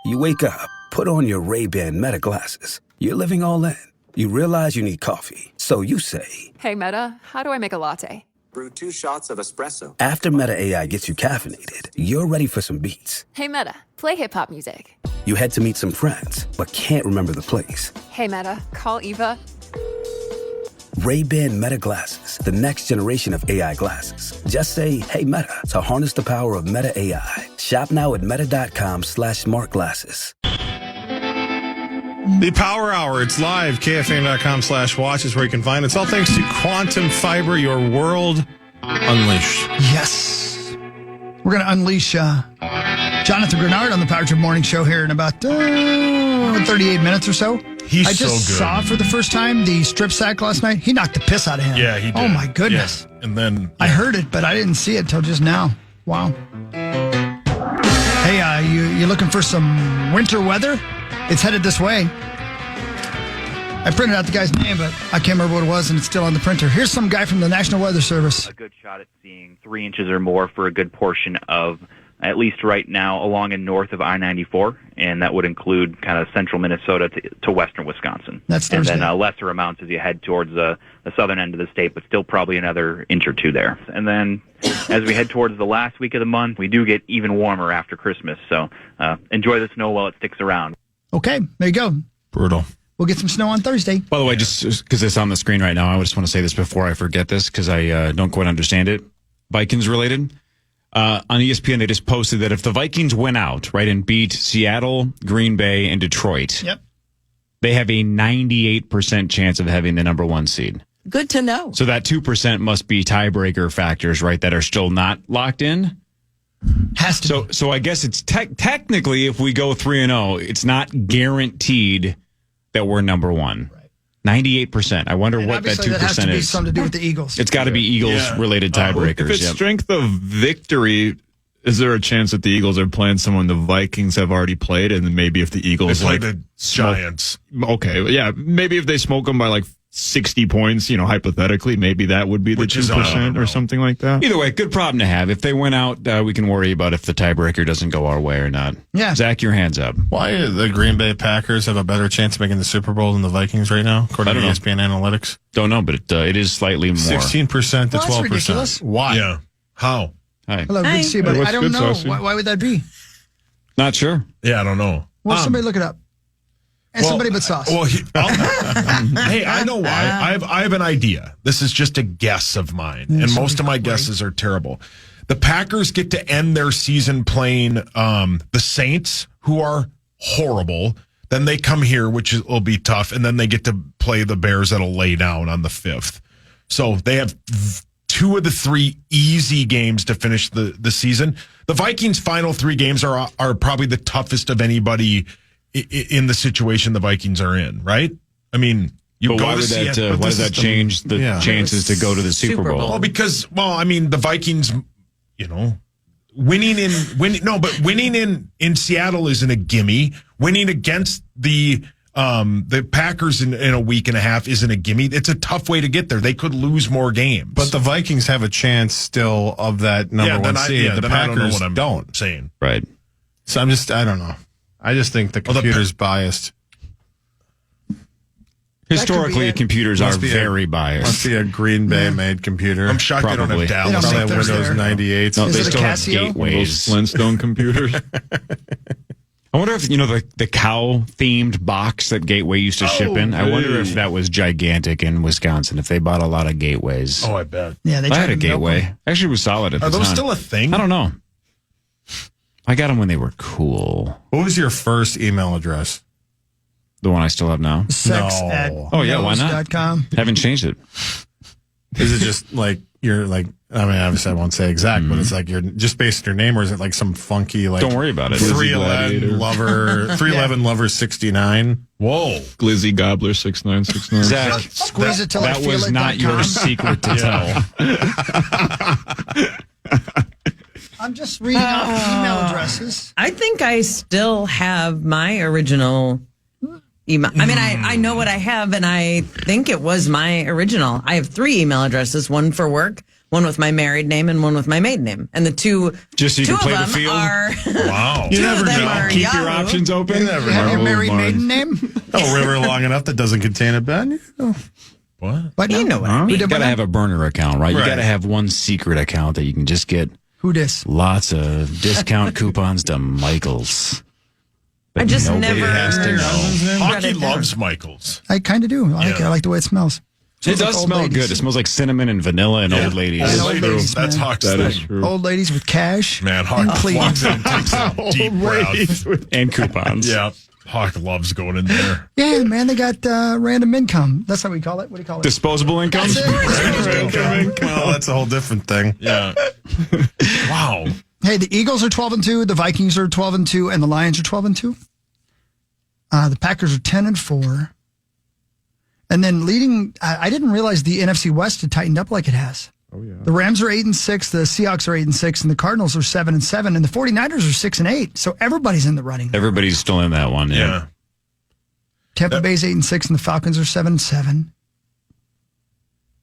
You wake up, put on your Ray-Ban Meta glasses. You're living all in. You realize you need coffee. So you say, Hey, Meta, how do I make a latte? Brew 2 shots of espresso. after Meta AI gets you caffeinated, you're ready for some beats. Hey, Meta, play hip-hop music. You head to meet some friends, but can't remember the place. Hey, Meta, call Eva. Ray-Ban Meta glasses, the next generation of AI glasses. Just say, hey, Meta, to harness the power of Meta AI. Shop now at meta.com/smartglasses. The Power Hour, it's live. KFAN.com/watch is where you can find it. It's all thanks to Quantum Fiber, your world unleashed. Yes. We're going to unleash Jonathan Greenard on the Power Trip Morning Show here in about 38 minutes or so. He's I just so good. saw for the first time the strip sack last night. He knocked the piss out of him. Yeah, he did. Oh, my goodness. Yeah. And then I heard it, but I didn't see it until just now. Wow. Hey, you looking for some winter weather? It's headed this way. I printed out the guy's name, but I can't remember what it was, and it's still on the printer. Here's some guy from the National Weather Service. A good shot at seeing 3 inches or more for a good portion of, at least right now, along and north of I-94, and that would include kind of central Minnesota to western Wisconsin. That's Thursday. And then lesser amounts as you head towards the southern end of the state, but still probably another inch or two there. And then as we head towards the last week of the month, we do get even warmer after Christmas, so enjoy the snow while it sticks around. Okay, there you go. brutal. We'll get some snow on Thursday. By the way, just because it's on the screen right now, I just want to say this before I forget this because I don't quite understand it. Vikings related. On ESPN, they just posted that if the Vikings win out, right, and beat Seattle, Green Bay, and Detroit, Yep. they have a 98% chance of having the number 1 seed. Good to know. So that 2% must be tiebreaker factors, right, that are still not locked in. Has to be. So I guess it's technically, if we go 3-0, it's not guaranteed that we're number 1. Right. 98%. I wonder And what that obviously 2% that has to be is. something to do with the Eagles. It's got to be Eagles-related tiebreakers. If it's yep. strength of victory, is there a chance that the Eagles are playing someone the Vikings have already played, and then maybe if the Eagles They play the Giants. Okay, yeah, maybe if they smoke them by like 60 points, hypothetically, maybe that would be the Which is, 2% or something like that. Either way, good problem to have. If they win out, we can worry about if the tiebreaker doesn't go our way or not. Yeah. Zach, your hands up. Why do the Green Bay Packers have a better chance of making the Super Bowl than the Vikings right now, according to ESPN Analytics? Don't know, but it is slightly more. 16% to Well, that's 12%. ridiculous. Why? Yeah. How? Hi. Hello, good to see you, buddy. Hey, what's I don't good, know. Saucy? Why would that be? Not sure. Yeah, I don't know. Well, somebody look it up. And somebody but Sauce. Well, hey, I know why. I have an idea. This is just a guess of mine, and most of my guesses are terrible. The Packers get to end their season playing the Saints, who are horrible. Then they come here, which will be tough, and then they get to play the Bears that'll lay down on the 5th. So they have 2 of the 3 easy games to finish the season. The Vikings' final 3 games are probably the toughest of anybody in the situation the Vikings are in, right? I mean, But why would that change the chances to go to the Super Bowl? Well, because the Vikings, winning in Seattle isn't a gimme. Winning against the Packers in a week and a half isn't a gimme. It's a tough way to get there. They could lose more games. But the Vikings have a chance still of that number 1 seed. The Packers don't. Saying. Right. So I don't know. I just think the computer's biased. Historically, computers are very biased. Must be a Green Bay made computer. I'm shocked they don't have Dallas. Probably have Windows 98. No, Is they it a still have Casio? gateways. Flintstone computers. I wonder if, the cow-themed box that Gateway used to ship in, I wonder if that was gigantic in Wisconsin, if they bought a lot of gateways. Oh, I bet. Yeah, they I tried had a to milk gateway. them. Actually, it was solid at the Are time. those still a thing? I don't know. I got them when they were cool. What was your first email address? The one I still have now. Sex No. at Oh, yeah, why not? .com. Haven't changed it. Is it just like you're like? I mean, obviously, I won't say exact, but it's like you're just based on your name, or is it like some funky like? Don't worry about it. 311 lover, 311 lover 69. Whoa. Glizzy Gobbler 6969. Zach, Squeeze it till I that feel was it not .com. your secret to tell. I'm just reading off the email addresses. I think I still have my original email. I mean, I know what I have, and I think it was my original. I have 3 email addresses, one for work, one with my married name and one with my maiden name. And the two, Just so you two can play of the them field? are. Wow. You Two never of them know. are Keep your Yahoo. options open. You never You have your know. married mine. maiden name? A river long enough that doesn't contain a bed. What? But You know what I mean. You got to have a burner account, right? You Right. got to have one secret account that you can just get Who dis? lots of discount coupons to Michaels. I just Nobody never has to know. Hockey it down. loves Michaels. I kind of do. I like it. I like the way it smells. It Smells like does old smell ladies. good. It smells like cinnamon and vanilla and old ladies. And old ladies, That's man. Hawk's That thing. is true. Old ladies with cash. Man, Hawk and walks cleans. in and takes a deep breath. And coupons. Yeah, Hawk loves going in there. Yeah, man, they got random income. That's how we call it. What do you call it? Disposable income? Well, that's a whole different thing. Yeah. Wow. Hey, the Eagles are 12-2, the Vikings are 12-2, and the Lions are 12-2. The Packers are 10-4. And then leading, I didn't realize the NFC West had tightened up like it has. Oh, yeah. The Rams are 8-6, the Seahawks are 8-6, and the Cardinals are 7-7, and the 49ers are 6-8. So everybody's in the running. Everybody's still in that one. Yeah. Tampa Bay's 8-6, and the Falcons are 7-7.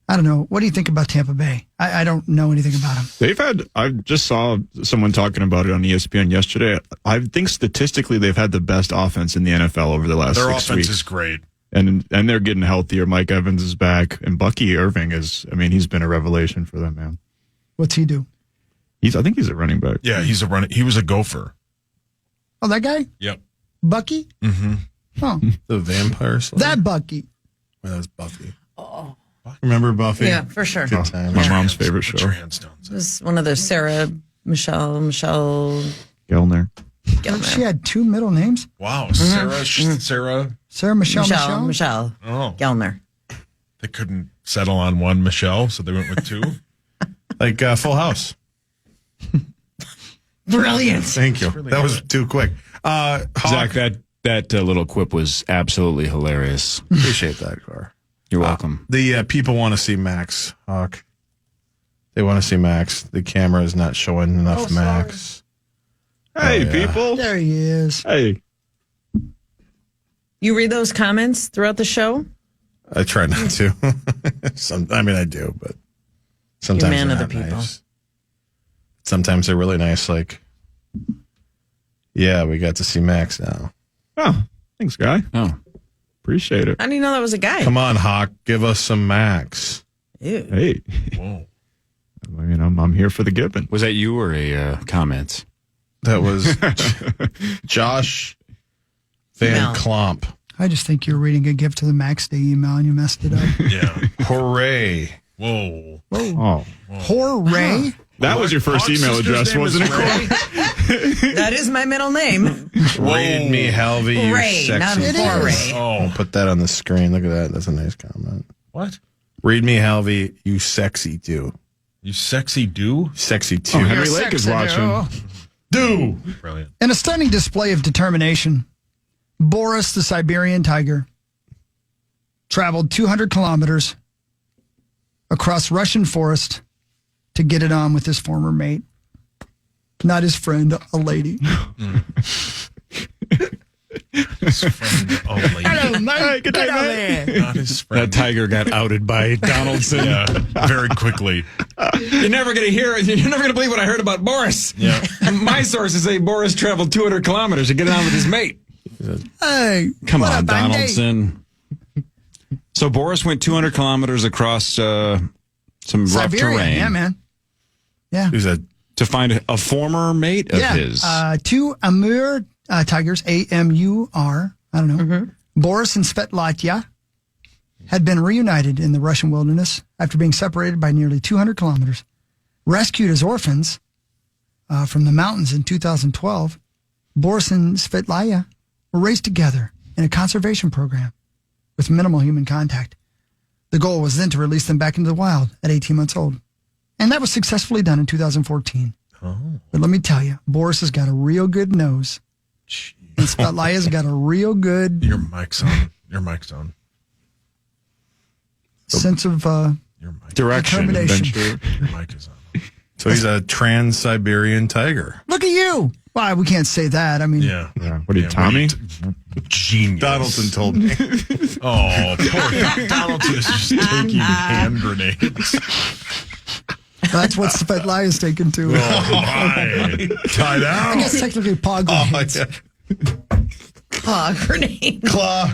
I don't know. What do you think about Tampa Bay? I don't know anything about them. I just saw someone talking about it on ESPN yesterday. I think statistically they've had the best offense in the NFL over the last Their 6 offense weeks. is great. And they're getting healthier. Mike Evans is back. And Bucky Irving he's been a revelation for them, man. What's he do? I think he's a running back. Yeah, he was a gopher. Oh, that guy? Yep. Bucky? Mm-hmm. Oh, The vampire slayer. that Bucky. Well, that was Buffy. Oh. Remember Buffy? Yeah, for sure. Good time. My mom's favorite Put show. your hands down. It was one of those Sarah, Michelle Gellner. She had two middle names? Wow, Sarah. Sarah Michelle? Michelle Oh, Gellner. they couldn't settle on one Michelle, so they went with two. Like Full House. Brilliant. Thank you. really That was good. too quick. Hawk, Zach, that little quip was absolutely hilarious. appreciate that, Car. You're welcome. The people want to see Max, Hawk. They want to see Max. The camera is not showing enough Max. Hey, yeah. people. There he is. Hey. You read those comments throughout the show? I try not to. I do, but sometimes man they're of the not people. nice. Sometimes they're really nice. Like, yeah, we got to see Max now. Oh, thanks, guy. Oh, Appreciate it. How do you know that was a guy? Come on, Hawk, give us some Max. Ew. Hey. Whoa. I'm here for the giving. was that you or a comment? That was Josh Van Email. Klomp. I just think you're reading a gift to the Max Day email and you messed it up. Yeah. Hooray. Whoa. Oh. Hooray. That was your first Hawk's email sister's address, name wasn't is it, Ray? Corey? That is my middle name. Read me, Halvy, you Ray, not sexy. Foray. I'll Oh. put that on the screen. Look at that. That's a nice comment. What? Read me, Halvy, you sexy too. You sexy do? Sexy too. Henry Lake is watching. Do. Brilliant. In a stunning display of determination, Boris the Siberian tiger traveled 200 kilometers across Russian forest to get it on with his former mate. Not his friend, a lady. His friend, lady. Hello, mate. Get out there. Not his friend. That tiger got outed by Donaldson. Yeah, very quickly. You're never going to believe what I heard about Boris. Yeah. My sources say Boris traveled 200 kilometers to get it on with his mate. Hey, Come what on, up, Andy? Donaldson. So Boris went 200 kilometers across some rough Siberia, terrain yeah, man. Yeah. Who's that? to find a former mate of his. Two Amur tigers, A-M-U-R, I don't know. Boris and Svetlatya had been reunited in the Russian wilderness after being separated by nearly 200 kilometers. Rescued as orphans from the mountains in 2012, Boris and Svetlaya were raised together in a conservation program with minimal human contact. The goal was then to release them back into the wild at 18 months old. And that was successfully done in 2014. Oh. But let me tell you, Boris has got a real good nose. And Spotlighta's got a real good Your mic's on. Your mic's on. sense of Your mic. Direction. determination. Adventure. Your mic is on. So he's a trans-Siberian tiger. Look at you. Why, we can't say that. I mean, Yeah. What are you, Tommy? Genius. Donaldson told me. Oh, poor Donaldson is just taking hand grenades. That's what Svetlana is taken to. Oh, my. Tied out. I guess technically paw grenades. Paw grenade. Claw.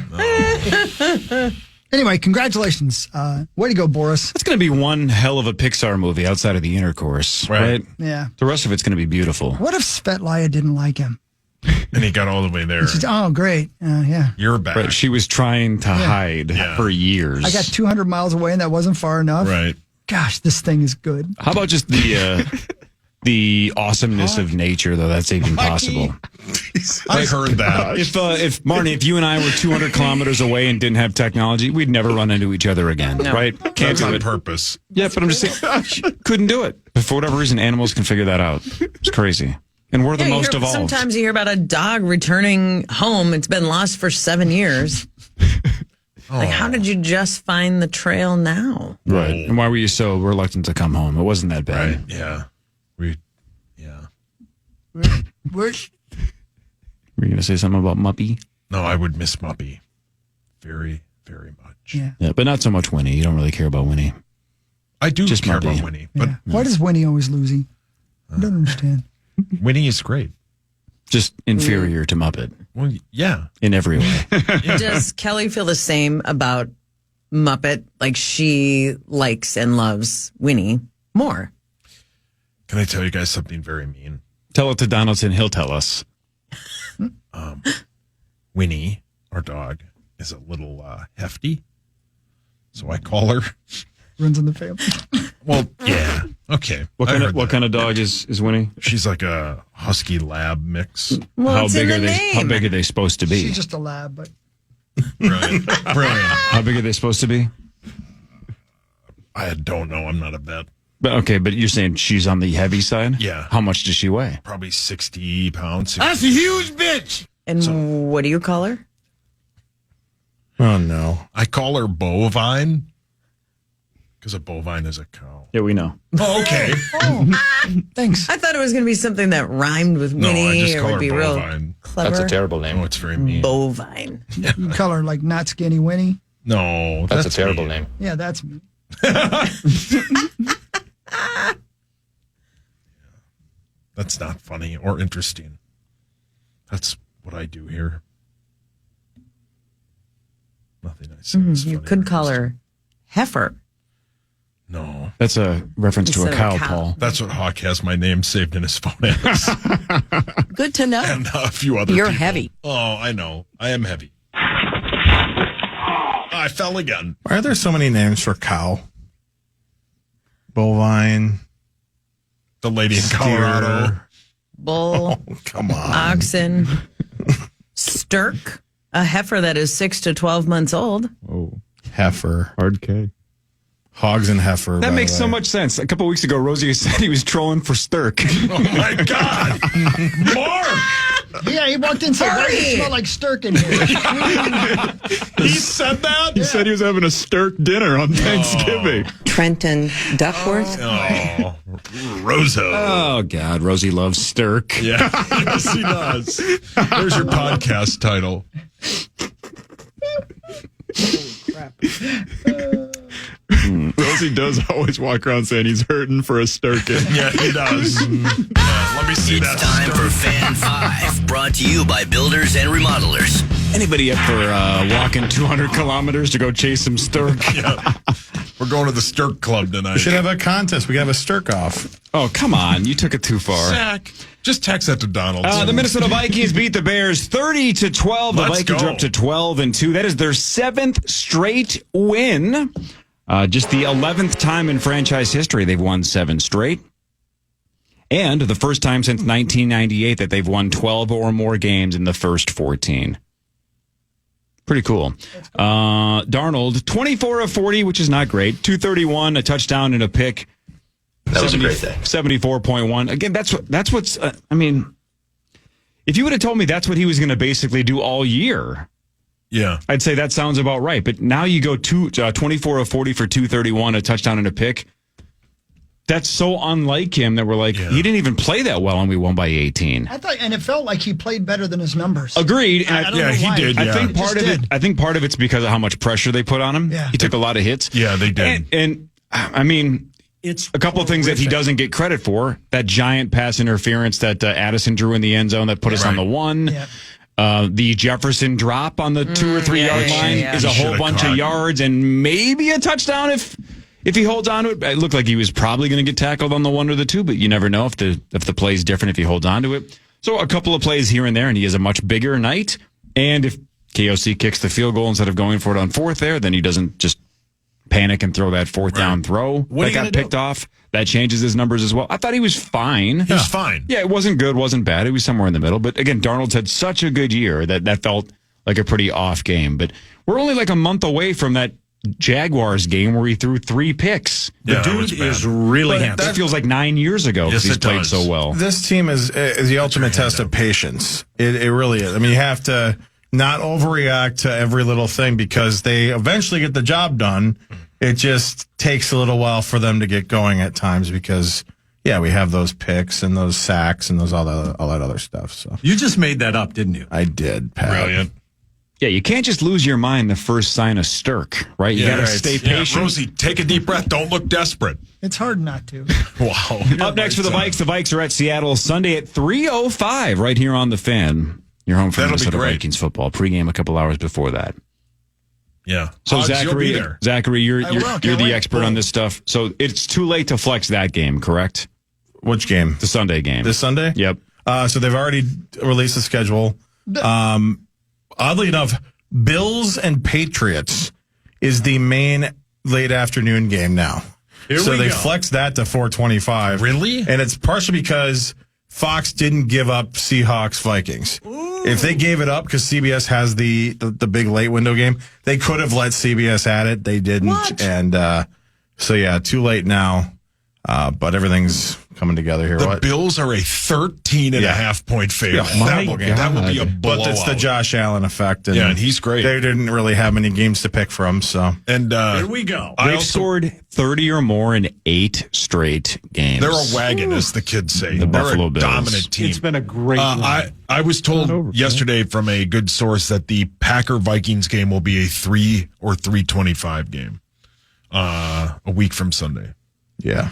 Anyway, congratulations. Way to go, Boris. It's going to be one hell of a Pixar movie outside of the intercourse, right? Yeah. The rest of it's going to be beautiful. What if Svetlana didn't like him? And he got all the way there. She's, oh, great. Yeah. You're back. Right. She was trying to hide for years. I got 200 miles away and that wasn't far enough. Right. Gosh, this thing is good. How about just the awesomeness of nature, though? That's even possible. I heard that. If Marty, if you and I were 200 kilometers away and didn't have technology, we'd never run into each other again, right? Can't That's do on it. purpose. Yeah, but I'm just saying, couldn't do it. But for whatever reason, animals can figure that out. It's crazy. And we're the most evolved. Sometimes you hear about a dog returning home. It's been lost for 7 years. Like, how did you just find the trail now? Right. And why were you so reluctant to come home? It wasn't that bad. Right. Yeah. Where? Were you going to say something about Muppy? No, I would miss Muppy very, very much. Yeah. But not so much Winnie. You don't really care about Winnie. I do Just care Muppy. about Winnie. But Why does Winnie always losing? I don't understand. Winnie is great. Just inferior to Muppet Well, yeah. in every way. Does Kelly feel the same about Muppet? Like she likes and loves Winnie more? Can I tell you guys something very mean? Tell it to Donaldson. He'll tell us. Winnie, our dog, is a little hefty. So I call her. Runs in the family. Well, yeah. Okay. What kind of dog is Winnie? She's like a husky lab mix. Well, How it's big in are the they? name. How big are they supposed to be? She's just a lab, but Brilliant. Brilliant. How big are they supposed to be? I don't know. I'm not a vet. But you're saying she's on the heavy side? Yeah. How much does she weigh? Probably 60 pounds. That's a huge bitch. And what do you call her? Oh, no. I call her Bovine because a bovine is a cow. Yeah, we know. Oh, okay. thanks. I thought it was going to be something that rhymed with No, I Winnie just or call would her be real Bovine. clever. That's a terrible name. Oh, it's very mean. Bovine. You call her like not skinny Winnie. No, That's a terrible mean. name. Yeah, that's me. That's not funny or interesting. That's what I do here. Nothing I say. is You funny could or call interesting. her Heifer. No. That's a reference to a Instead of cow, a cow. Paul. That's what Hawk has my name saved in his phone as. Good to know. And a few other You're people. heavy. Oh, I know. I am heavy. I fell again. Why are there so many names for cow? Bovine. The lady in Steer. Colorado. Bull. Come on. Oxen. Stirk. A heifer that is 6 to 12 months old. Oh, Heifer. hard K. Hogs and heifer. That by makes the so way. much sense. A couple weeks ago, Rosie said he was trolling for Stirk. Oh, my God. Mark. Yeah, he walked in and said, why does it smell like stirk in here? He said that? He said he was having a Stirk dinner on Thanksgiving. Trenton Duckworth. Oh, Roso. Oh, God. Rosie loves Stirk. Yeah, yes, he does. There's your podcast title. Rosie does always walk around saying he's hurting for a Stirkin. Yeah, he does. Let me see that. It's time for Fan 5, brought to you by Builders and Remodelers. Anybody up for walking 200 kilometers to go chase some Stirk? Yeah. We're going to the Stirk Club tonight. We should have a contest. We could have a Stirk off. Oh, come on. You took it too far. Zach, just text that to Donald. The Minnesota Vikings beat the Bears 30-12. The Let's Vikings go. are up to 12-2. That is their 7th straight win. Just the 11th time in franchise history they've won 7 straight. And the first time since 1998 that they've won 12 or more games in the first 14. Pretty cool. Darnold, 24 of 40, which is not great. 231, a touchdown and a pick. That was a great day. 74.1. Again, that's what's, I mean, if you would have told me that's what he was going to basically do all year, Yeah. I'd say that sounds about right. But now you go 24 of 40 for 231, a touchdown and a pick. That's so unlike him that we're like, he didn't even play that well and we won by 18. I thought, and it felt like he played better than his numbers. Agreed. And I don't know why. I think part of it's because of how much pressure they put on him. Yeah. He took a lot of hits. Yeah, they did. And I mean, It's a couple of things that he doesn't get credit for. That giant pass interference that Addison drew in the end zone that put us on the one. Yep. The Jefferson drop on the 2 or 3 yard line is a whole bunch of yards and maybe a touchdown if he holds on to it. It looked like he was probably going to get tackled on the 1 or the 2, but you never know if the play is different if he holds on to it. So a couple of plays here and there, and he has a much bigger night. And if KOC kicks the field goal instead of going for it on 4th there, then he doesn't just panic and throw that 4th down throw that got picked off. That changes his numbers as well. I thought he was fine. He was fine. Yeah, it wasn't good, wasn't bad. It was somewhere in the middle. But again, Darnold's had such a good year that felt like a pretty off game. But we're only like a month away from that Jaguars game where he threw 3 picks. The dude is really handsome. That feels like 9 years ago because he's played so well. This team is the ultimate test of patience. It really is. I mean, you have to not overreact to every little thing because they eventually get the job done. It just takes a little while for them to get going at times because, we have those picks and those sacks and all that other stuff. So you just made that up, didn't you? I did, Pat. Brilliant. Yeah, you can't just lose your mind the first sign of stirk, right? You got to stay patient. Rosie, take a deep breath. Don't look desperate. It's hard not to. Wow. Up next for the Vikes are at Seattle Sunday at 3:05 right here on the Fan. You're home for Minnesota Vikings football. Pregame a couple hours before that. Yeah. So Hogs, Zachary, you're the expert on this stuff. So it's too late to flex that game, correct? Which game? The Sunday game. This Sunday? Yep. So they've already released the schedule. Oddly enough, Bills and Patriots is the main late afternoon game now. So they flexed that to 4:25. Really? And it's partially because Fox didn't give up Seahawks Vikings. If they gave it up because CBS has the big late window game, they could have let CBS at it. They didn't. What? And too late now. But everything's coming together here. The Bills are a 13.5 point favorite. That would be a blowout. But it's the Josh Allen effect. And he's great. They didn't really have many games to pick from. So and here we go. They've scored 30 or more in 8 straight games. They're a wagon, as the kids say. The They're Buffalo a Bills. dominant team. It's been a great run. I was told yesterday from a good source that the Packer-Vikings game will be a 3 or 3:25 game a week from Sunday. Yeah.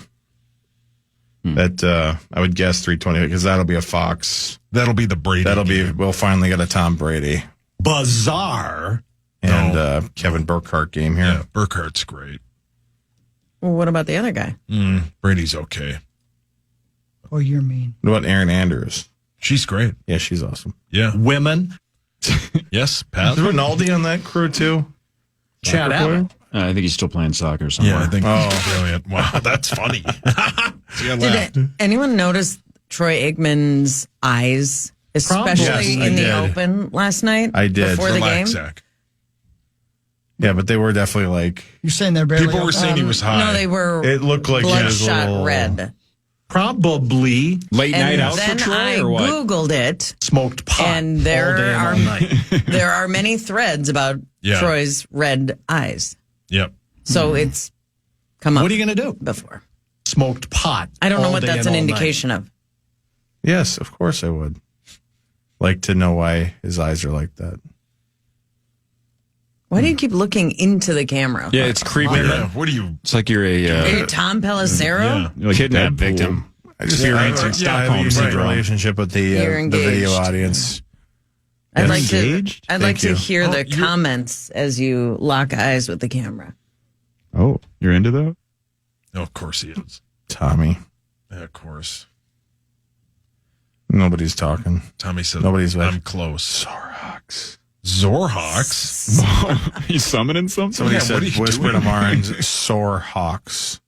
That I would guess 3:20 because that'll be a Fox. That'll be the Brady. We'll finally get a Tom Brady. Bizarre. And Kevin Burkhardt game here. Yeah, Burkhardt's great. Well, what about the other guy? Brady's okay. Oh, you're mean. What about Aaron Andrews? She's great. Yeah, she's awesome. Yeah. Women. Yes, Pat. Is Rinaldi on that crew too? Chad Abbott. I think he's still playing soccer somewhere. Yeah, I think he's brilliant. Wow, that's funny. Did anyone notice Troy Aikman's eyes, especially in the open last night? I did. Before the game? Zach. Yeah, but they were definitely like... You're saying they're barely People were saying he was high. No, they were It looked like he was a bloodshot little... red. Probably. Late night out for then Troy I or what? Googled it, Smoked pot and all day and all night. there are many threads about Troy's red eyes. Yep. So it's come up. What are you going to do? Before. Smoked pot. I don't know all what day that's and an all indication night. of. Yes, of course I would. Like to know why his eyes are like that. Why do you keep looking into the camera? Yeah, it's creepy. Yeah. What are you? It's like you're Are a you Tom Pelissero? you're a kidnap victim. I just Experiencing I Stockholm have a syndrome. relationship with the You're video engaged. audience. I'd like Engaged? to. I'd like Thank to you. hear the comments as you lock eyes with the camera. Oh, you're into that? No, of course he is. Tommy. Yeah, of course. Nobody's talking. Tommy said, Nobody's I'm close. Zorhawks. Zorhawks? He's summoning something? Somebody Yeah, what are said, you whisper doing? to Marins, sore hawks.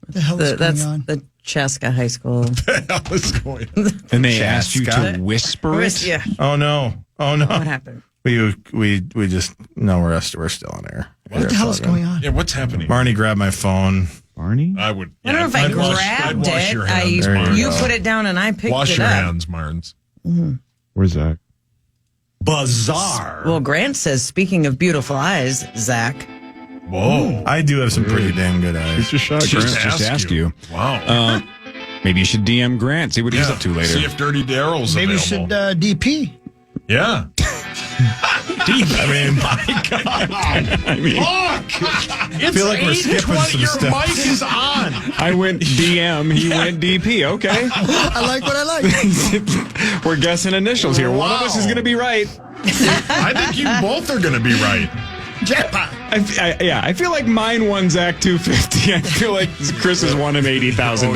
What the hell is That's going on? the Chaska High School. What's going on? And they asked you to Chaska? whisper it? Yeah. Oh no! Oh no! What happened? We just no. We're still on air. What the hell is going on? Yeah, what's happening? Marnie grabbed my phone. Barney? I would. I don't know if I I'd wash grabbed your it. hands, There Marnes. You put it down and I picked Wash it your up. hands, Marnes. Where's Zach? Bizarre. Well, Grant says, speaking of beautiful eyes, Zach. Whoa. I do have some pretty damn good eyes. He's just shot Just Grant. ask you. Wow. Maybe you should DM Grant, see what he's up to later. See if Dirty Daryl's Maybe you available. should DP. Yeah. deep. I mean, my God. I mean, look. It's feel like we're skipping some your stuff. mic is on. I went DM, he went DP. Okay. I like what I like. We're guessing initials here. One of us is going to be right. I think you both are going to be right. Jackpot. I feel like mine won Zach $250. I feel like Chris has won him $80,000.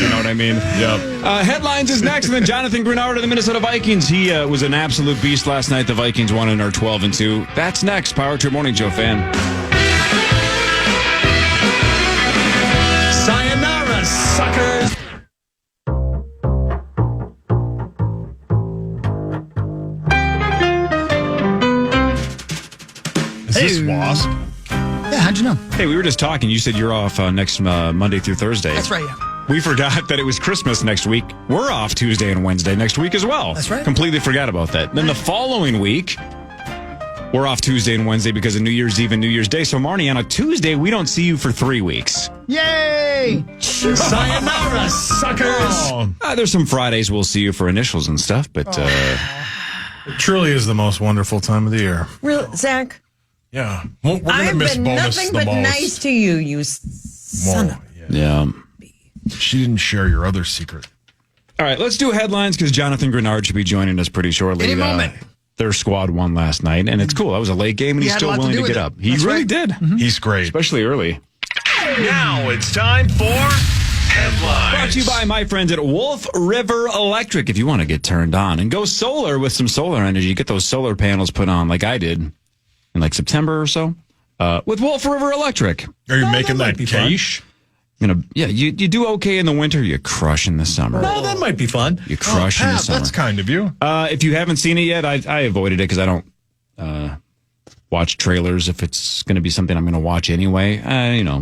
You know what I mean? Yep. Headlines is next, and then Jonathan Greenard of the Minnesota Vikings. He was an absolute beast last night. The Vikings won and are 12-2. That's next. Power Trip Morning Show fan. Sayonara, suckers. Is this Wasp? Yeah, how'd you know? Hey, we were just talking. You said you're off next Monday through Thursday. That's right, yeah. We forgot that it was Christmas next week. We're off Tuesday and Wednesday next week as well. That's right. Completely forgot about that. Then the following week, we're off Tuesday and Wednesday because of New Year's Eve and New Year's Day. So, Marnie, on a Tuesday, we don't see you for 3 weeks. Yay! Sayonara, suckers. There's some Fridays we'll see you for initials and stuff, but It truly is the most wonderful time of the year. Real, Zach, Yeah. We're going to I've miss been bonus nothing the but most. nice to you, you son of... yeah. She didn't share your other secret. All right, let's do headlines because Jonathan Greenard should be joining us pretty shortly. Any moment. Their squad won last night, and it's cool. That was a late game, and he's had a still lot to willing do to with get it. up. He That's really right. did, He's great. especially early. Now it's time for headlines. Brought to you by my friends at Wolf River Electric. If you want to get turned on and go solar with some solar energy, get those solar panels put on like I did in like September or so with Wolf River Electric. Are you making that quiche? You do okay in the winter, you crush in the summer. No, that might be fun. You crush in the Pat, summer. that's kind of you. If you haven't seen it yet, I avoided it because I don't watch trailers if it's going to be something I'm going to watch anyway.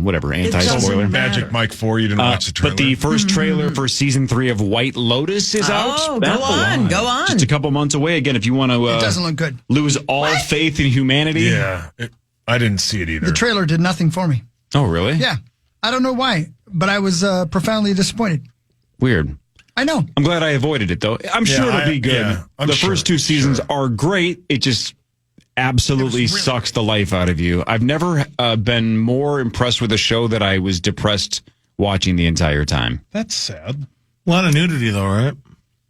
Whatever, anti-spoiler. Magic Mike 4, you didn't watch the trailer. But the first trailer for season 3 of White Lotus is out. Oh, go on. Just a couple months away. Again, if you want to It doesn't look good. lose all faith in humanity. Yeah. I didn't see it either. The trailer did nothing for me. Oh, really? Yeah. I don't know why, but I was profoundly disappointed. Weird. I know. I'm glad I avoided it, though. I'm sure it'll be good. yeah, I'm the sure, first 2 seasons are great. It just absolutely sucks the life out of you. I've never been more impressed with a show that I was depressed watching the entire time. That's sad. A lot of nudity, though, right?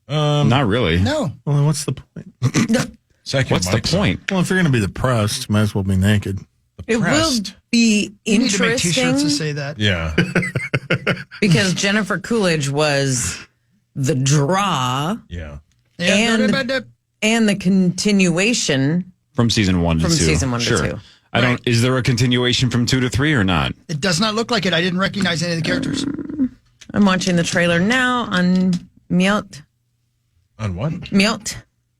Not really. No. Well, then what's the point? What's the point? Well, if you're going to be depressed, might as well be naked. It will be You need to make T-shirts interesting to say that. Yeah. because Jennifer Coolidge was the draw Yeah. and the continuation From season 1 to 2. from season 1 Sure. to 2. I don't. Is there a continuation from 2 to 3 or not? It does not look like it. I didn't recognize any of the characters. I'm watching the trailer now on Melt. On what? Melt.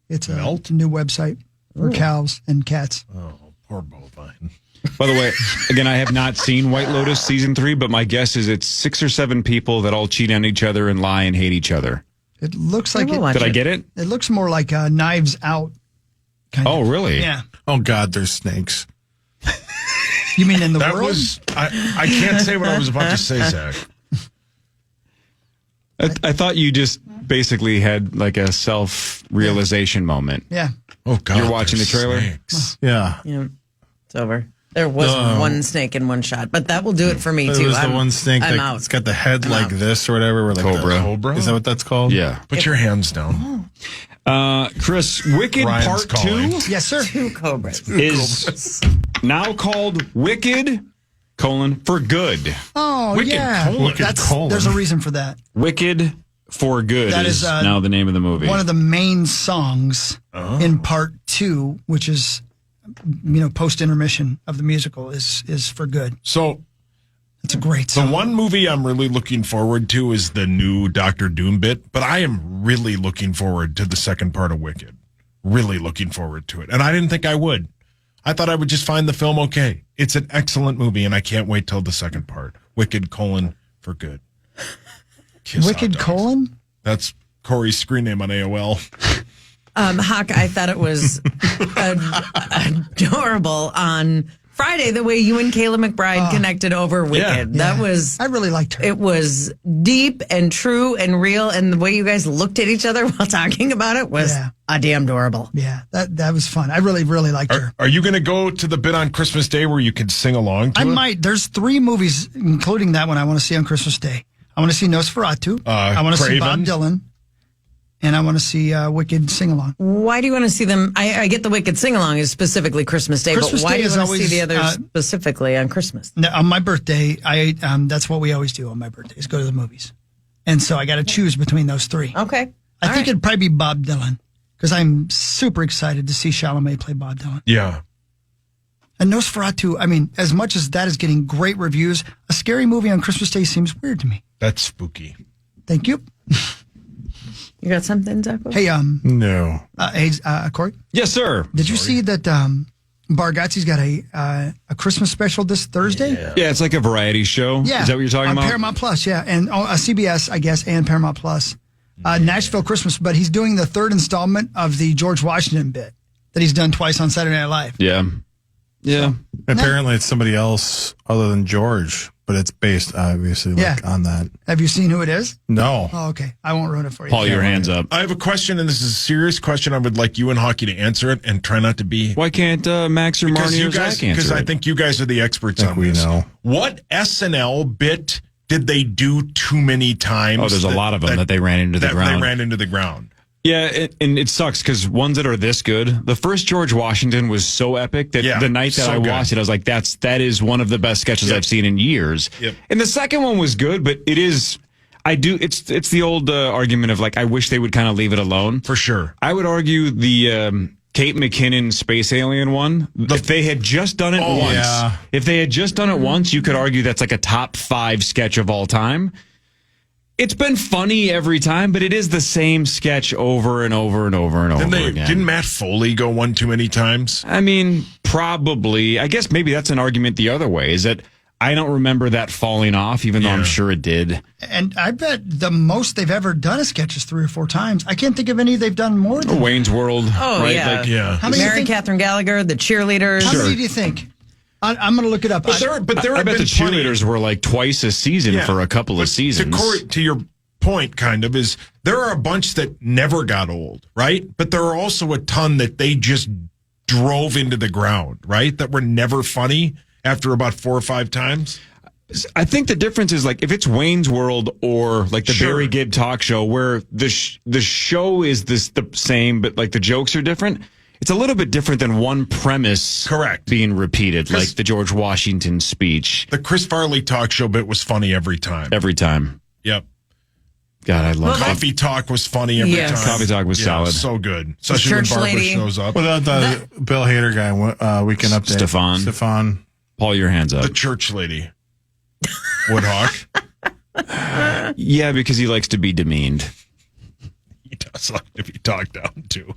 It's a new website for cows and cats. Oh, poor Bovine. By the way, again, I have not seen White Lotus season 3, but my guess is it's 6 or 7 people that all cheat on each other and lie and hate each other. It looks like will watch Did I get it? It looks more like Knives Out. Oh, really? Yeah. Oh, God, there's snakes. You mean in the That world? was, I can't say what I was about to say, Zach. I thought you just basically had like a self-realization moment. Yeah. Oh, God. You're watching the there's trailer? snakes. Yeah. Yeah, it's over. There was one snake in one shot, but that will do it for me It too. was the one snake I'm that out. it's got the head I'm like out. this or whatever. Where like Cobra. Is that what that's called? Yeah. Put your hands down. Chris, Wicked Ryan's Part calling. 2 Yes, sir. 2 cobras. is now called Wicked, for good. Oh, Wicked yeah. colon. Wicked colon. There's a reason for that. Wicked for good That is is, now the name of the movie. One of the main songs in part 2, which is, post intermission of the musical, is for good. So It's a great the song. one movie I'm really looking forward to is the new Doctor Doom bit, but I am really looking forward to the second part of Wicked. Really looking forward to it. And I didn't think I would. I thought I would just find the film okay. It's an excellent movie, and I can't wait till the second part. Wicked, for good. Kiss Wicked hot dogs. colon? That's Corey's screen name on AOL. Hawk, I thought it was adorable on Friday the way you and Kayla McBride connected over Wicked. That was I really liked her. it was deep and true and real, and the way you guys looked at each other while talking about it was damn adorable. Yeah, that was fun. I really, really liked her. Are you going to go to the bit on Christmas Day where you can sing along to I it? might. There's 3 movies, including that one, I want to see on Christmas Day. I want to see Nosferatu. I want to see Bob Dylan. And I want to see Wicked sing-along. Why do you want to see them? I get the Wicked sing-along is specifically Christmas Day, Christmas but why Day do you is want to see always, the others specifically on Christmas? On my birthday, that's what we always do on my birthday, is go to the movies. And so I got to choose between those 3. Okay. I think it'd probably be Bob Dylan, because I'm super excited to see Chalamet play Bob Dylan. Yeah. And Nosferatu, I mean, as much as that is getting great reviews, a scary movie on Christmas Day seems weird to me. That's spooky. Thank you. You got something, Zacho? Hey, no. Hey, Corey? Yes, sir. Did you see that Bargatze's got a Christmas special this Thursday? Yeah, it's like a variety show. Yeah. Is that what you're talking on about? Paramount Plus, yeah. And CBS, I guess, and Paramount Plus. Nashville Christmas, but he's doing the 3rd installment of the George Washington bit that he's done twice on Saturday Night Live. Yeah. Yeah. Apparently it's somebody else other than George, but it's based, obviously, on that. Have you seen who it is? No. Oh, okay. I won't ruin it for you. Paul, your hands up. I have a question, and this is a serious question. I would like you and Hockey to answer it, and try not to be... Why can't Max or Marnie or Zach answer Because I it? think you guys are the experts on this. know. What SNL bit did they do too many times? Oh, there's a lot of them that they ran into the ground. They ran into the ground. Yeah, and it sucks because ones that are this good. The first George Washington was so epic that the night that I watched it, I was like, that is one of the best sketches I've seen in years. Yep. And the second one was good, but it is. It's the old argument of like, I wish they would kind of leave it alone. For sure. I would argue the Kate McKinnon space alien one. If they had just done it once, you could argue that's like a top 5 sketch of all time. It's been funny every time, but it is the same sketch over and over and over and over again. Didn't Matt Foley go one too many times? I mean, probably. I guess maybe that's an argument the other way, is that I don't remember that falling off, even though I'm sure it did. And I bet the most they've ever done a sketch is 3 or 4 times. I can't think of any they've done more than Wayne's World. Oh, right? yeah. How many Mary Catherine Gallagher, the cheerleaders. How many do you think? I'm going to look it up. But there I have bet been the cheerleaders were like twice a season for a couple of seasons. To your point, kind of, is there are a bunch that never got old, right? But there are also a ton that they just drove into the ground, right? That were never funny after about 4 or 5 times. I think the difference is like if it's Wayne's World or like the Barry Gibb talk show where the show is the same, but like the jokes are different. It's a little bit different than one premise being repeated, like the George Washington speech. The Chris Farley talk show bit was funny every time. Every time. Yep. God, I love Coffee Talk was funny every time. Coffee Talk was solid. So good. Especially when Barbara shows up. What about the Bill Hader guy, Weekend Update? Stefan. Paul, your hands up. The church lady. Woodhawk. Yeah, because he likes to be demeaned. He does like to be talked down to.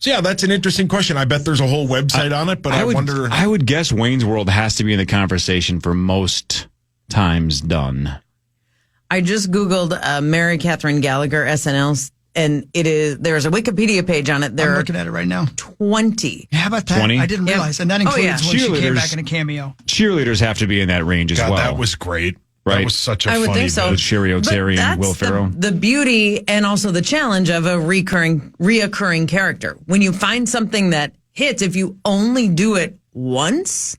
So yeah, that's an interesting question. I bet there's a whole website on it, but I wonder. I would guess Wayne's World has to be in the conversation for most times done. I just Googled Mary Catherine Gallagher SNL, and there's a Wikipedia page on it. I'm looking at it right now. 20. How about that? 20? I didn't realize. And that includes when she came back in a cameo. Cheerleaders have to be in that range as well. That was great. Right. That was such a I would funny think so. bit. Sherry O'Terry and Will Ferrell. The beauty and also the challenge of a reoccurring character. When you find something that hits, if you only do it once,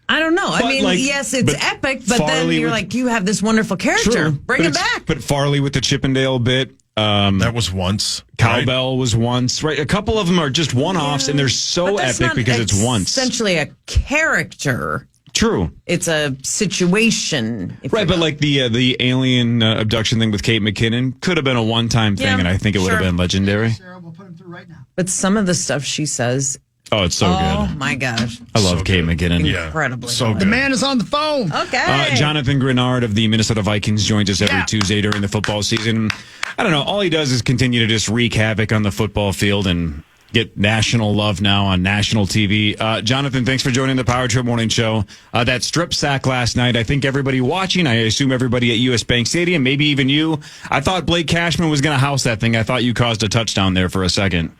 I don't know. But I mean, yes, it's epic, but then Farley you're like, you have this wonderful character. True, Bring it back. But Farley with the Chippendale bit. That was once. Cowbell was once. Right. A couple of them are just one-offs, and they're so epic because it's once. Essentially a character. True. It's a situation. Right, but like the alien abduction thing with Kate McKinnon could have been a one-time thing, and I think it would have been legendary. Sarah, we'll put him through right now. But some of the stuff she says. Oh, it's so good. Oh, my gosh. I love Kate McKinnon. Incredibly. So good. The man is on the phone. Okay. Jonathan Greenard of the Minnesota Vikings joins us every Tuesday during the football season. I don't know. All he does is continue to just wreak havoc on the football field and get national love now on national TV. Jonathan, thanks for joining the Power Trip Morning Show. That strip sack last night, I think everybody watching, I assume everybody at U.S. Bank Stadium, maybe even you, I thought Blake Cashman was going to house that thing. I thought you caused a touchdown there for a second.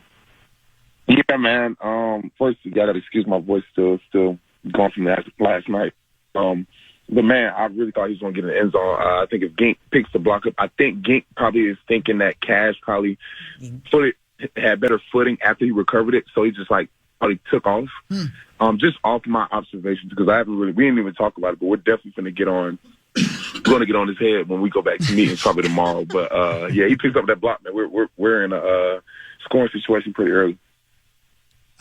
Yeah, man. First, you got to excuse my voice, still going from last night. But, man, I really thought he was going to get in the end zone. I think if Gink picks the block up, I think Gink probably is thinking that Cash probably put it had better footing after he recovered it. So he just like he took off. Just off my observations, because we didn't even talk about it, but we're definitely going to get on his head when we go back to meetings probably tomorrow. But yeah, he picked up that block, man. We're in a scoring situation pretty early.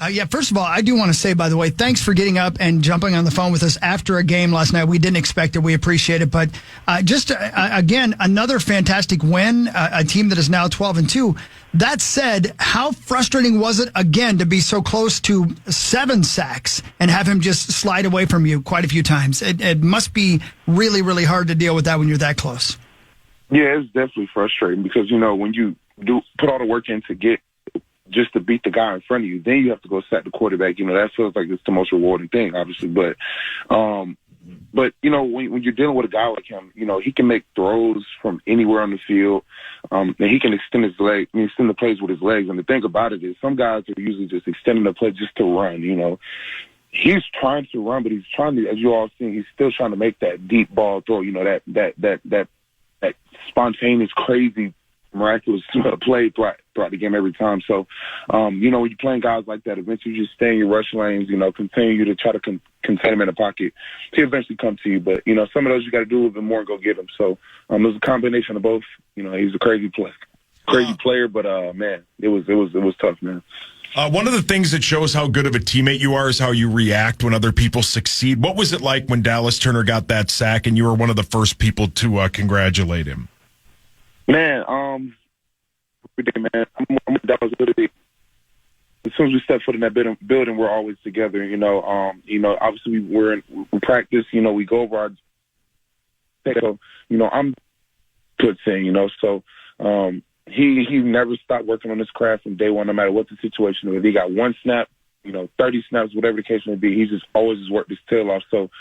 Yeah, first of all, I do want to say, by the way, thanks for getting up and jumping on the phone with us after a game last night. We didn't expect it. We appreciate it. But again, another fantastic win, a team that is now 12-2. That said, how frustrating was it, again, to be so close to 7 sacks and have him just slide away from you quite a few times? It must be really, really hard to deal with that when you're that close. Yeah, it's definitely frustrating because, when you put all the work in to get just to beat the guy in front of you, then you have to go sack the quarterback. That feels like it's the most rewarding thing, obviously. But when you're dealing with a guy like him, he can make throws from anywhere on the field, and he can extend the plays with his legs. And the thing about it is, some guys are usually just extending the play just to run. He's trying to run, but he's trying to, as you all seen, he's still trying to make that deep ball throw. That spontaneous, crazy, miraculous play throughout the game every time. So, when you're playing guys like that, eventually you just stay in your rush lanes, continue to try to contain him in the pocket. He'll eventually come to you. But, some of those you got to do a little bit more and go get him. So, it was a combination of both. He's a crazy player, but, man, it was tough, man. One of the things that shows how good of a teammate you are is how you react when other people succeed. What was it like when Dallas Turner got that sack and you were one of the first people to congratulate him? Man, every day, man. That was literally, as soon as we step foot in that building, we're always together. Obviously we practice. We go over our. So, I'm good thing. So, he never stopped working on his craft from day one, no matter what the situation is. If he got 1 snap, 30 snaps, whatever the case may be, he's just always worked his tail off. So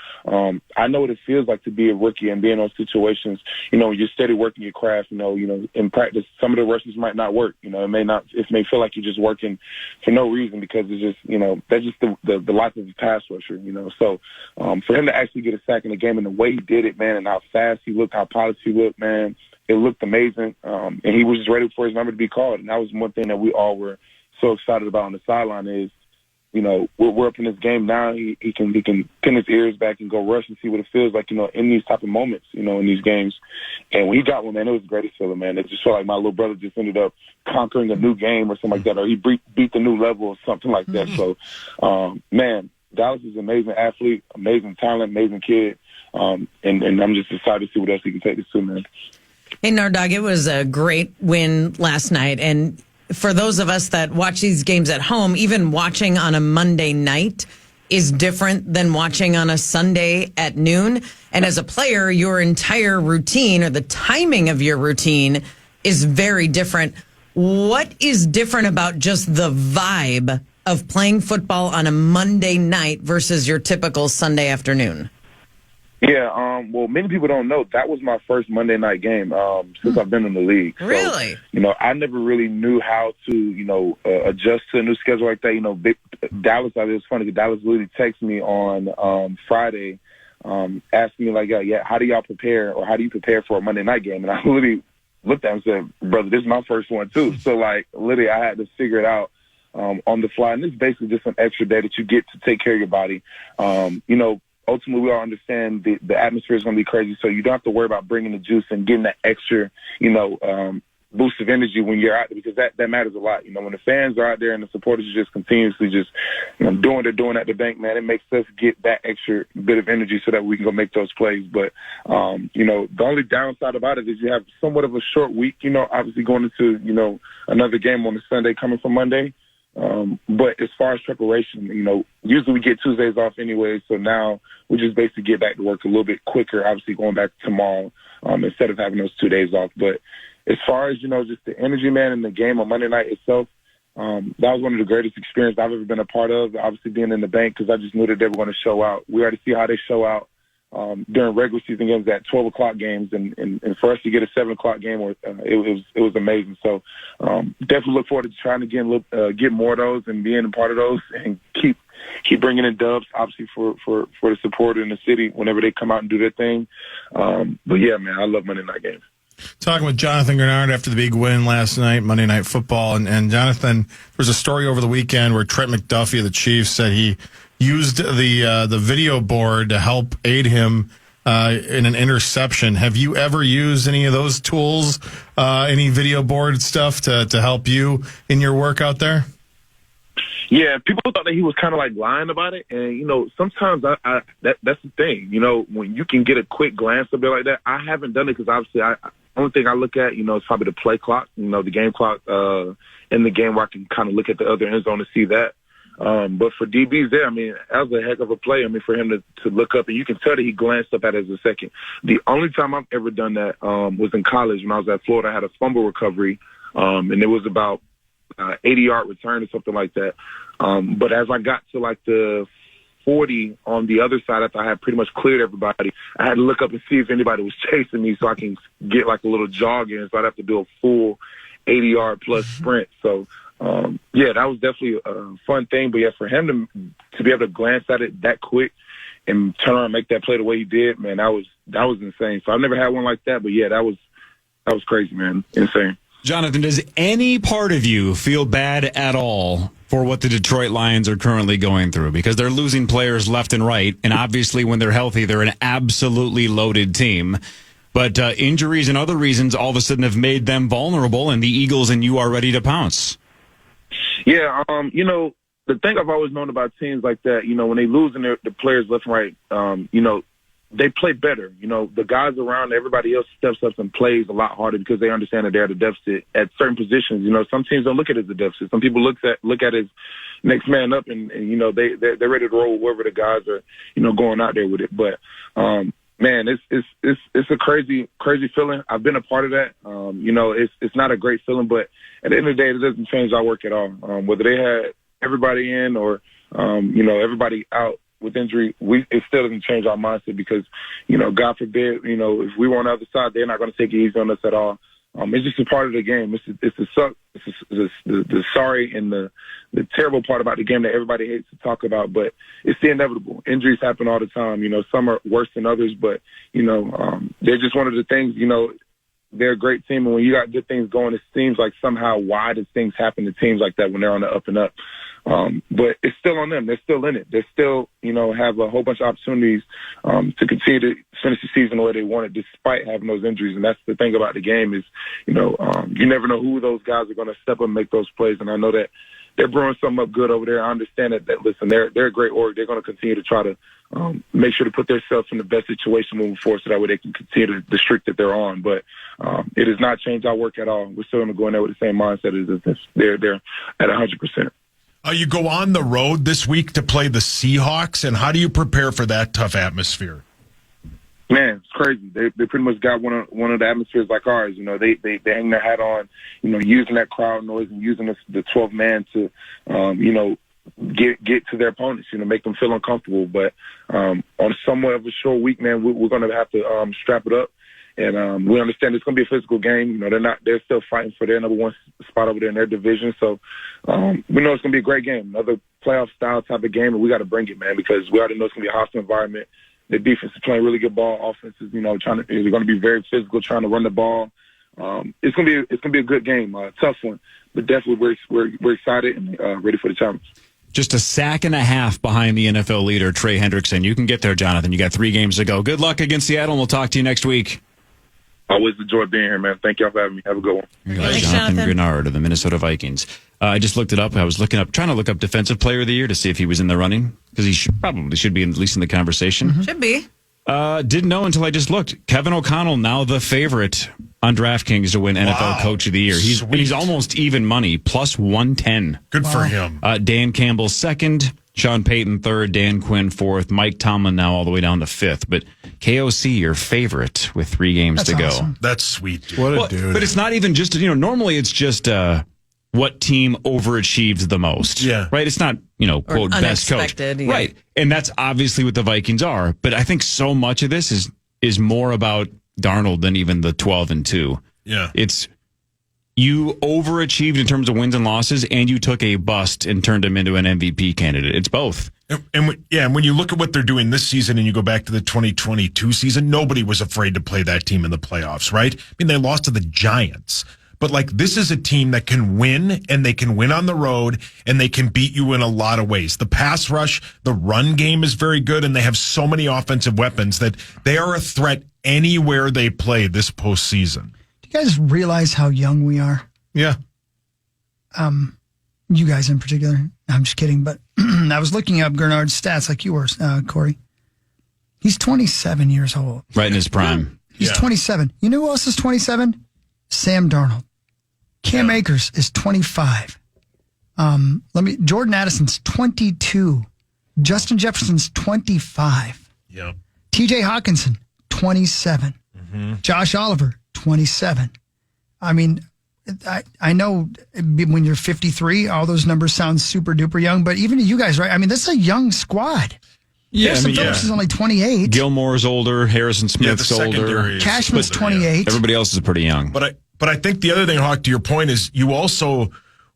I know what it feels like to be a rookie and be in those situations. You're steady working your craft. In practice, some of the rushes might not work. It may feel like you're just working for no reason because it's just, that's just the life of a pass rusher. So for him to actually get a sack in the game and the way he did it, man, and how fast he looked, how polished he looked, man, it looked amazing. And he was just ready for his number to be called. And that was one thing that we all were so excited about on the sideline is, we're up in this game now. He can pin his ears back and go rush and see what it feels like, in these type of moments, in these games. And when he got one, man, it was the greatest feeling, man. It just felt like my little brother just ended up conquering a new game or something like that, or he beat the new level or something like that. So, man, Dallas is an amazing athlete, amazing talent, amazing kid. And I'm just excited to see what else he can take us to, man. Hey, Nardog, it was a great win last night. And for those of us that watch these games at home, even watching on a Monday night is different than watching on a Sunday at noon. And as a player, your entire routine or the timing of your routine is very different. What is different about just the vibe of playing football on a Monday night versus your typical Sunday afternoon? Yeah, well, many people don't know that was my first Monday night game since I've been in the league. So, really? I never really knew how to, adjust to a new schedule like that. Dallas, it was funny because Dallas literally texted me on Friday asking me, like, yeah, how do y'all prepare or how do you prepare for a Monday night game? And I literally looked at him and said, brother, this is my first one too. So, like, literally I had to figure it out on the fly. And this is basically just an extra day that you get to take care of your body. Ultimately, we all understand the atmosphere is going to be crazy, so you don't have to worry about bringing the juice and getting that extra, boost of energy when you're out there, because that matters a lot. When the fans are out there and the supporters are just continuously just doing what they're doing at the bank, man, it makes us get that extra bit of energy so that we can go make those plays. But, the only downside about it is you have somewhat of a short week, obviously going into, another game on the Sunday coming from Monday. But as far as preparation, usually we get Tuesdays off anyway, so now we just basically get back to work a little bit quicker, obviously going back tomorrow instead of having those 2 days off. But as far as, just the energy, man, in the game on Monday night itself, that was one of the greatest experiences I've ever been a part of, obviously being in the bank, because I just knew that they were going to show out. We already see how they show out during regular season games at 12 o'clock games, and for us to get a 7 o'clock game, it was amazing. So definitely look forward to trying to get more of those and being a part of those and keep bringing in dubs, obviously for the supporter in the city whenever they come out and do their thing. But yeah, man, I love Monday night games. Talking with Jonathan Greenard after the big win last night, Monday Night Football. And Jonathan, there was a story over the weekend where Trent McDuffie of the Chiefs said he used the video board to help aid him in an interception. Have you ever used any of those tools, any video board stuff to help you in your work out there? Yeah, people thought that he was kind of like lying about it, and sometimes that's the thing. When you can get a quick glance a bit like that, I haven't done it because obviously only thing I look at, is probably the play clock, the game clock in the game where I can kind of look at the other end zone to see that. But for DBs there, that was a heck of a play. For him to look up, and you can tell that he glanced up at it as a second. The only time I've ever done that was in college when I was at Florida. I had a fumble recovery, and it was about 80-yard return or something like that. But as I got to like the 40 on the other side, after I had pretty much cleared everybody, I had to look up and see if anybody was chasing me so I can get like a little jog in. So I'd have to do a full 80-yard plus sprint. So, yeah, that was definitely a fun thing. But, yeah, for him to be able to glance at it that quick and turn around and make that play the way he did, man, that was insane. So I've never had one like that. But, yeah, that was crazy, man. Insane. Jonathan, does any part of you feel bad at all for what the Detroit Lions are currently going through? Because they're losing players left and right, and obviously when they're healthy, they're an absolutely loaded team. But injuries and other reasons all of a sudden have made them vulnerable, and the Eagles and you are ready to pounce. Yeah, the thing I've always known about teams like that, when they lose the players left and right, they play better. The guys around, everybody else steps up and plays a lot harder because they understand that they're at a deficit at certain positions. Some teams don't look at it as a deficit. Some people look at it as next man up, and they're ready to roll wherever the guys are, going out there with it. But man, it's a crazy feeling. I've been a part of that. It's not a great feeling, but at the end of the day, it doesn't change our work at all. Whether they had everybody in or everybody out with injury, it still doesn't change our mindset because, God forbid, if we were on the other side, they're not going to take it easy on us at all. It's just a part of the game. It's the sorry and the terrible part about the game that everybody hates to talk about, but it's the inevitable. Injuries happen all the time. Some are worse than others, but, they're just one of the things, they're a great team. And when you got good things going, it seems like somehow why does things happen to teams like that when they're on the up and up? But it's still on them. They're still in it. They still, have a whole bunch of opportunities to continue to finish the season the way they want it, despite having those injuries. And that's the thing about the game is, you never know who those guys are going to step up and make those plays. And I know that they're brewing something up good over there. I understand that listen, they're a great org. They're going to continue to try to make sure to put themselves in the best situation moving forward so that way they can continue the streak that they're on. But it has not changed our work at all. We're still going to go in there with the same mindset as this. They're at 100%. You go on the road this week to play the Seahawks, and how do you prepare for that tough atmosphere? Man, it's crazy. They pretty much got one of the atmospheres like ours. They hang their hat on, using that crowd noise and using the 12th man to, get to their opponents, make them feel uncomfortable. But on somewhat of a short week, man, we're going to have to strap it up. And we understand it's going to be a physical game. They're still fighting for their number one spot over there in their division. So we know it's going to be a great game, another playoff style type of game, and we got to bring it, man, because we already know it's going to be a hostile environment. The defense is playing really good ball. Offense is, they're going to be very physical, trying to run the ball. It's going to be a good game, a tough one, but definitely we're excited and ready for the challenge. Just a sack and a half behind the NFL leader, Trey Hendrickson. You can get there, Jonathan. You got 3 games to go. Good luck against Seattle, and we'll talk to you next week. Always enjoy being here, man. Thank y'all for having me. Have a good one. Thanks, Jonathan Greenard of the Minnesota Vikings. I just looked it up. I was trying to look up Defensive Player of the Year to see if he was in the running, because he probably should be at least in the conversation. Mm-hmm. Should be. Didn't know until I just looked. Kevin O'Connell, now the favorite on DraftKings to win NFL Coach of the Year. He's almost even money, plus 110. Good for him. Dan Campbell second, Sean Payton third, Dan Quinn fourth, Mike Tomlin now all the way down to fifth. But KOC, your favorite with 3 games to go. Awesome. That's sweet, dude. What a dude. But it's not even just, normally it's just what team overachieves the most. Yeah. Right? It's not, quote, best coach. Yeah. Right. And that's obviously what the Vikings are. But I think so much of this is more about Darnold than even the 12-2. Yeah. It's you overachieved in terms of wins and losses, and you took a bust and turned him into an MVP candidate. It's both. And when you look at what they're doing this season and you go back to the 2022 season, nobody was afraid to play that team in the playoffs, right? I mean, they lost to the Giants. But like, this is a team that can win, and they can win on the road, and they can beat you in a lot of ways. The pass rush, the run game is very good, and they have so many offensive weapons that they are a threat anywhere they play this postseason. Do you guys realize how young we are? Yeah. You guys in particular. I'm just kidding, but I was looking up Greenard's stats like you were, Corey. He's 27 years old. Right in his prime. He's 27. You know who else is 27? Sam Darnold. Cam Akers is 25. Jordan Addison's 22. Justin Jefferson's 25. Yeah. TJ Hawkinson, 27. Josh Oliver, 27. I mean, I know when you're 53, all those numbers sound super duper young, but even to you guys, right? I mean, this is a young squad. Yeah, Harrison Phillips is only 28. Gilmore's older. Harrison Smith's older. Cashman's 28. Everybody else is pretty young. But I think the other thing, Hawk, to your point, is you also,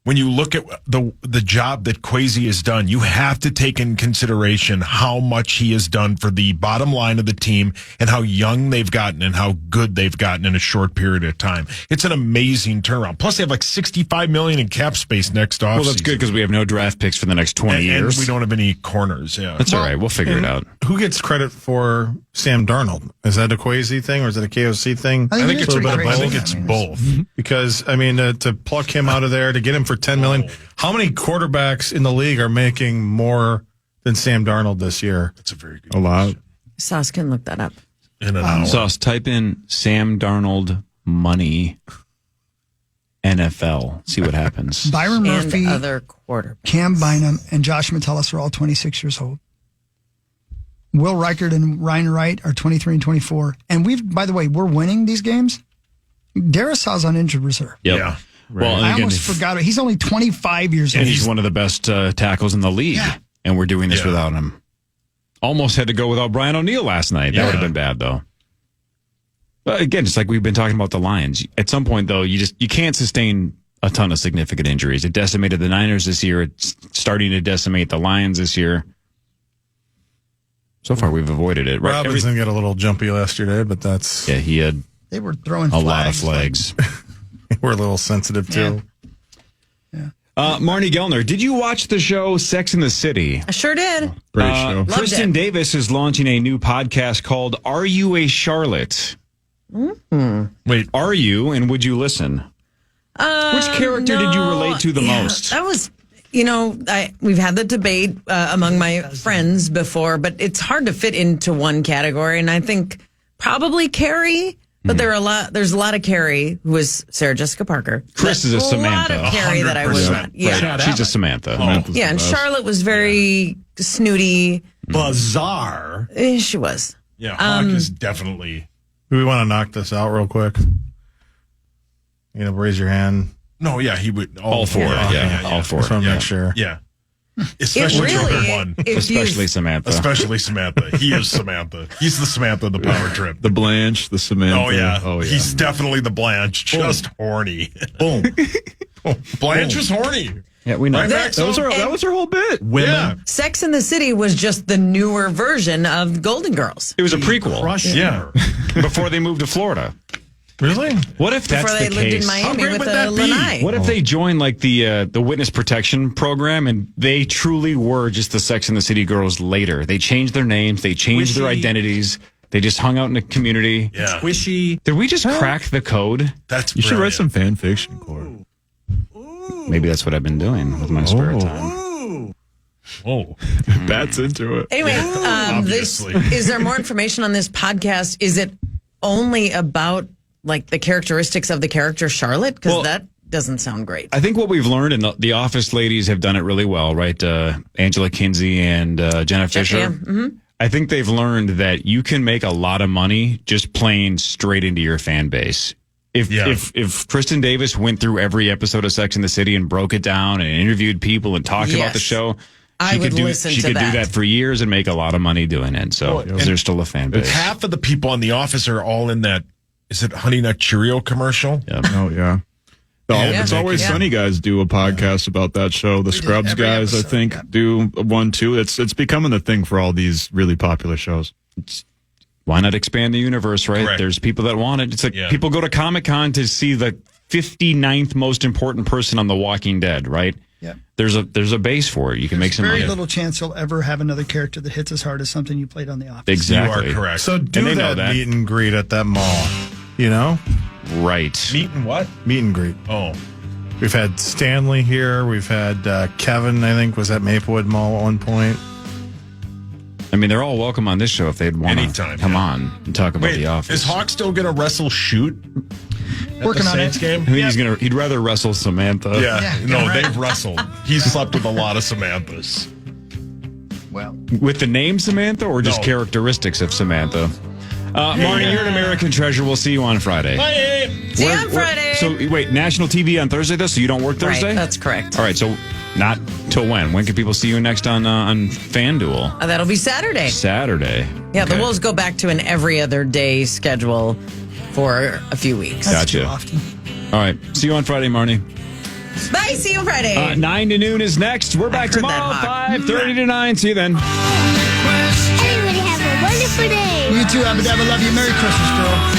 when you look at the job that Kwesi has done, you have to take in consideration how much he has done for the bottom line of the team and how young they've gotten and how good they've gotten in a short period of time. It's an amazing turnaround. Plus, they have like $65 million in cap space next offseason. Well, that's good because we have no draft picks for the next 20 years. And we don't have any corners. Yeah, that's all right. We'll figure it out. Who gets credit for Sam Darnold? Is that a Kwesi thing or is it a KOC thing? I think it's both. Because, I mean, to pluck him out of there, to get him for $10 million. How many quarterbacks in the league are making more than Sam Darnold this year? That's a very good question. Sauce can look that up. In an hour. Sauce, type in Sam Darnold money NFL. See what happens. Byron Murphy, and other quarterbacks. Cam Bynum, and Josh Metellus are all 26 years old. Will Reichert and Ryan Wright are 23 and 24. And by the way, we're winning these games. Darrisaw's on injured reserve. Yep. Yeah. Right. Well, I almost forgot it. He's only 25 years old. And he's one of the best tackles in the league. Yeah. And we're doing this without him. Almost had to go without Brian O'Neill last night. That would have been bad, though. But again, it's like we've been talking about the Lions. At some point, though, you can't sustain a ton of significant injuries. It decimated the Niners this year. It's starting to decimate the Lions this year. So far, we've avoided it. Right? Robinson got a little jumpy yesterday, but that's... Yeah, he had they were throwing a lot of flags. We're a little sensitive, too. Yeah. Marnie Gellner, did you watch the show Sex and the City? I sure did. Great show. Kristen Davis is launching a new podcast called Are You a Charlotte? Wait, are you, and would you listen? Which character did you relate to the most? That was... we've had the debate among my friends before, but it's hard to fit into one category. And I think probably Carrie, but there's a lot of Carrie who was Sarah Jessica Parker. Chris is a Samantha. A lot of Carrie that I was not. Yeah. Right. She's a Samantha. Yeah, and Charlotte was very snooty. Bizarre. She was. Yeah, Hawk is definitely... Do we want to knock this out real quick? Raise your hand. No, yeah, he would. All four. Yeah, all four. Just want to make sure. Yeah. Especially one. Especially Samantha. Especially Samantha. He is Samantha. He's the Samantha of the power trip. The Blanche, the Samantha. Oh, yeah. He's definitely the Blanche. Just horny. Boom. Blanche is horny. Yeah, we know. Right, That was her whole bit. Women. Yeah. Sex and the City was just the newer version of Golden Girls. It was a prequel. Yeah. Before they moved to Florida. Really? What if that's Before they the lived case? in Miami with Lanai. What if they joined like the witness protection program and they truly were just the Sex and the City girls later? They changed their names, they changed their identities, they just hung out in the community. Yeah. Squishy. Did we just crack the code? That's You should write brilliant. some fan fiction, Corey. Maybe that's what I've been doing with my spare time. Oh. Bat's into it. Anyway, Obviously. is there more information on this podcast? Is it only about like the characteristics of the character Charlotte? Because that doesn't sound great. I think what we've learned, and the Office ladies have done it really well, right? Angela Kinsey and Jenna Fisher. Yeah. Mm-hmm. I think they've learned that you can make a lot of money just playing straight into your fan base. If Kristen Davis went through every episode of Sex and the City and broke it down and interviewed people and talked about the show, I would listen to she could that. do that for years and make a lot of money doing it. So there's still a fan base. Half of the people in the office are all in that, is it Honey Nut Cheerio commercial? Yep. Oh, yeah. It's Always Sunny guys do a podcast about that show. The Scrubs guys, I think, do one too. It's becoming the thing for all these really popular shows. Why not expand the universe, right? Correct. There's people that want it. It's like people go to Comic-Con to see the 59th most important person on The Walking Dead, right? Yeah. There's a base for it. You can make some Very money. little chance you'll ever have another character that hits as hard as something you played on The Office. Exactly. You are correct. So do that meet and greet at that mall, you know? Right. Meet and what? Meet and greet. Oh. We've had Stanley here. We've had Kevin, I think, was at Maplewood Mall at one point. I mean, they're all welcome on this show if they'd want to come on and talk about The Office. Is Hawk still going to wrestle shoot? Working on it. Game? I think he'd rather wrestle Samantha. They've wrestled. He's slept with a lot of Samanthas. Well, with the name Samantha or just characteristics of Samantha? Marnie, you're an American treasure. We'll see you on Friday. Bye. See you on Friday. So wait, national TV on Thursday though, so you don't work Thursday? Right, that's correct. All right, so not till when? When can people see you next on FanDuel? That'll be Saturday. Saturday. Yeah, the Wolves go back to an every other day schedule for a few weeks. Gotcha. All right, see you on Friday, Marnie. Bye, see you on Friday. 9 to noon is next. We're back tomorrow, 5:30 to 9. See you then. Everybody have a wonderful day. You too, Abba Dabba. Love you. Merry Christmas, girl.